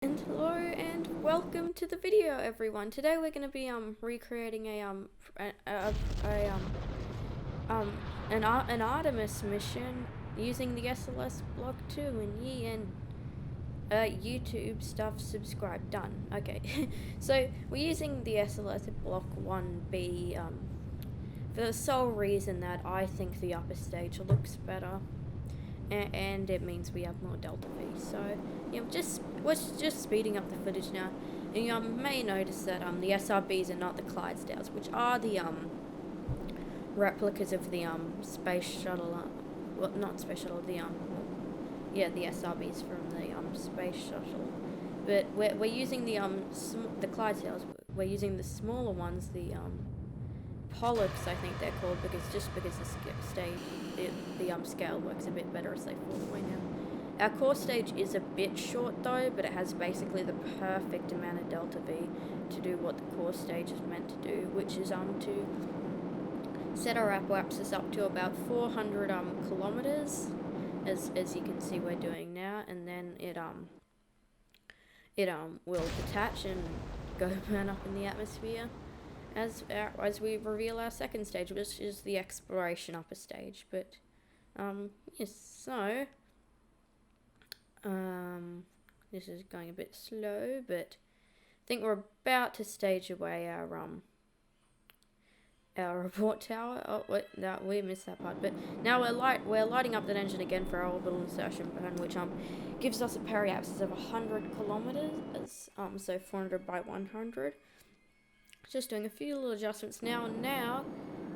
And hello and welcome to the video, everyone. Today we're going to be recreating an Artemis mission using the SLS block 2 and YouTube stuff. Subscribe done. Okay. So we're using the SLS block 1B for the sole reason that I think the upper stage looks better. And it means we have more delta V. So we're just speeding up the footage now. And you may notice that the SRBs are not the Clydesdales, which are the replicas of the space shuttle. Well, not space shuttle. The SRBs from the space shuttle. But we're using the Clydesdales. We're using the smaller ones, the polyps, I think they're called, because the scale works a bit better as they fall away now. Our core stage is a bit short though, but it has basically the perfect amount of delta V to do what the core stage is meant to do, which is to set our apoapsis up to about 400 kilometers, as you can see we're doing now, and then it will detach and go burn up in the atmosphere. As we reveal our second stage, which is the exploration upper stage. But yes, so this is going a bit slow, but I think we're about to stage away our report tower. Oh wait, no, we missed that part. But now we're lighting up that engine again for our orbital insertion burn, which gives us a periapsis of 100 kilometers. So 400 by 100. Just doing a few little adjustments now, and now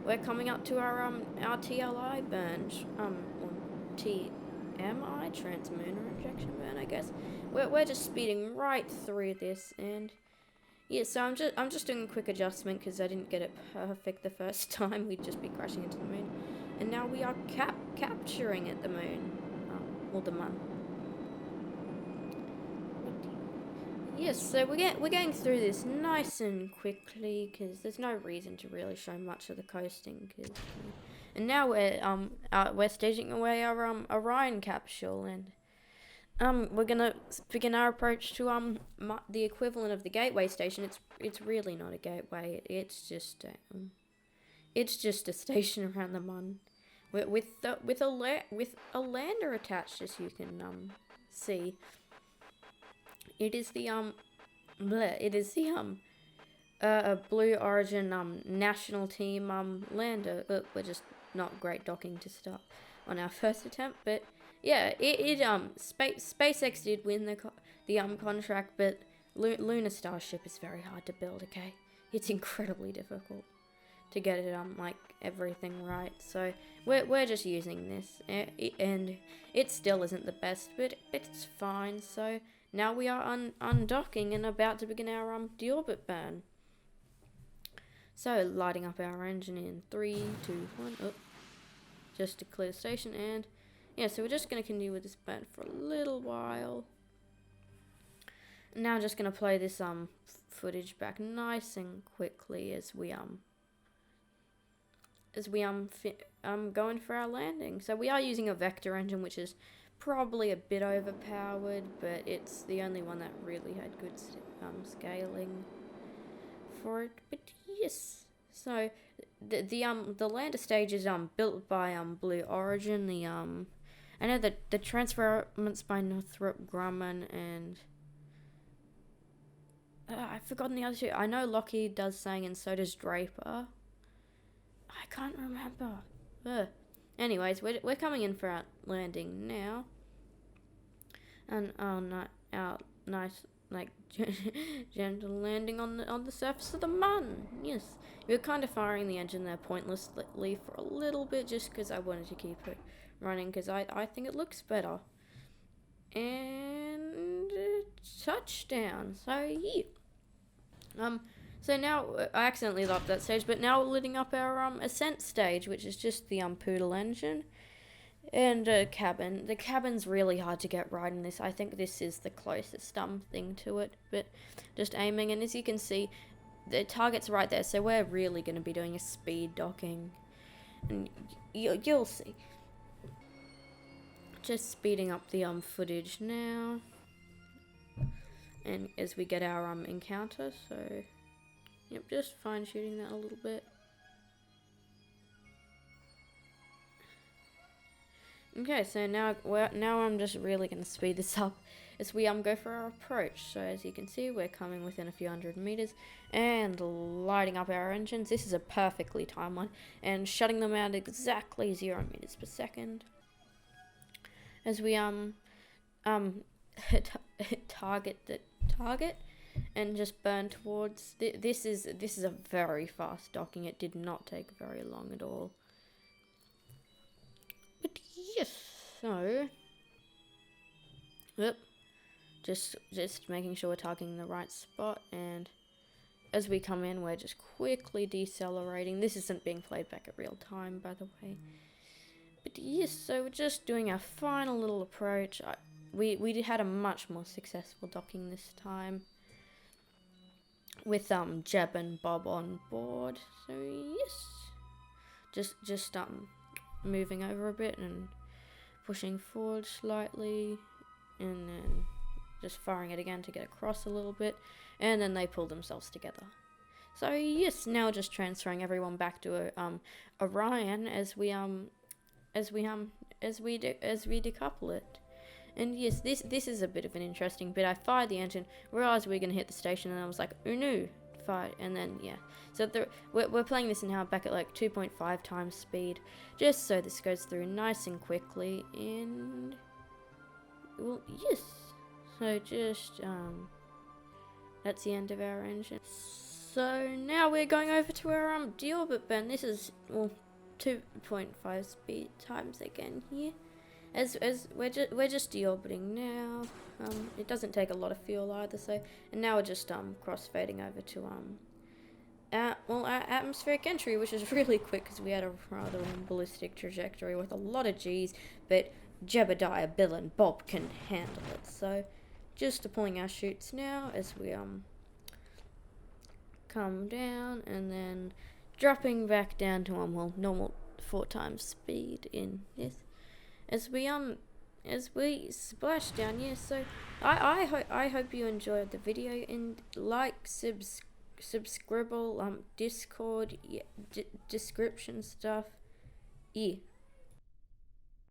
we're coming up to our TLI burn, or TMI, translunar injection burn, I guess. We're just speeding right through this, and yeah, so I'm just doing a quick adjustment because I didn't get it perfect the first time. We'd just be crashing into the moon, and now we are capturing at the moon, or the moon. Yes, so we're getting through this nice and quickly because there's no reason to really show much of the coasting. And now we're staging away our Orion capsule, and we're gonna begin our approach to the equivalent of the gateway station. It's really not a gateway. It's just a station around the moon, with a lander attached, as you can see. It is the Blue Origin national team lander. We're just not great docking to start on our first attempt, but yeah, SpaceX did win the contract, but Lunar Starship is very hard to build. Okay, it's incredibly difficult to get it like everything right. So we're just using this, and it still isn't the best, but it's fine. So now we are undocking and about to begin our deorbit burn. So lighting up our engine in 3, 2, 1. Oh, just to clear the station, and yeah, so we're just gonna continue with this burn for a little while. Now I'm just gonna play this footage back nice and quickly as we going for our landing. So we are using a vector engine, which is probably a bit overpowered, but it's the only one that really had good scaling for it. But yes, so the lander stage is built by Blue Origin. I know that the transferments by Northrop Grumman, and I've forgotten the other two. I know Lockheed does saying, and so does Draper. I can't remember. Anyways, we're coming in for our landing now, and our nice gentle landing on the surface of the moon. Yes, we were kind of firing the engine there pointlessly for a little bit, just because I wanted to keep it running because I think it looks better. And touchdown. So yeah. So now, I accidentally left that stage, but now we're lighting up our ascent stage, which is just the Poodle engine and cabin. The cabin's really hard to get right in this. I think this is the closest thing to it, but just aiming, and as you can see, the target's right there, so we're really going to be doing a speed docking, and you'll see. Just speeding up the footage now. and as we get our encounter. So yep, just fine shooting that a little bit. Okay, so now I'm just really gonna speed this up as we go for our approach. So as you can see, we're coming within a few hundred meters and lighting up our engines. This is a perfectly timed one, and shutting them out exactly 0 meters per second. As we target the target and just burn towards. This is a very fast docking. It did not take very long at all. But yes, so yep, just making sure we're targeting the right spot, and as we come in, we're just quickly decelerating. This isn't being played back at real time, by the way. But yes, so we're just doing our final little approach. We had a much more successful docking this time with Jeb and Bob on board. So yes, just moving over a bit and pushing forward slightly, and then just firing it again to get across a little bit, and then they pull themselves together. So yes, now just transferring everyone back to Orion as we decouple it. And yes, this is a bit of an interesting bit. I fired the engine, realized we were gonna hit the station, and I was like, oh no, fire, and then yeah. So we're playing this now back at like 2.5 times speed, just so this goes through nice and quickly. And well, yes. So just that's the end of our engine. So now we're going over to our deorbit burn. This is 2.5 speed times again here. As we're just deorbiting now. It doesn't take a lot of fuel either. So, and now we're just crossfading over to our atmospheric entry, which is really quick because we had a rather ballistic trajectory with a lot of G's, but Jebediah, Bill, and Bob can handle it. So, just deploying our chutes now as we come down, and then dropping back down to normal 4 times speed in this. As we splash down, yeah. So I hope you enjoyed the video, and like, subscribe, Discord, yeah, description stuff, yeah.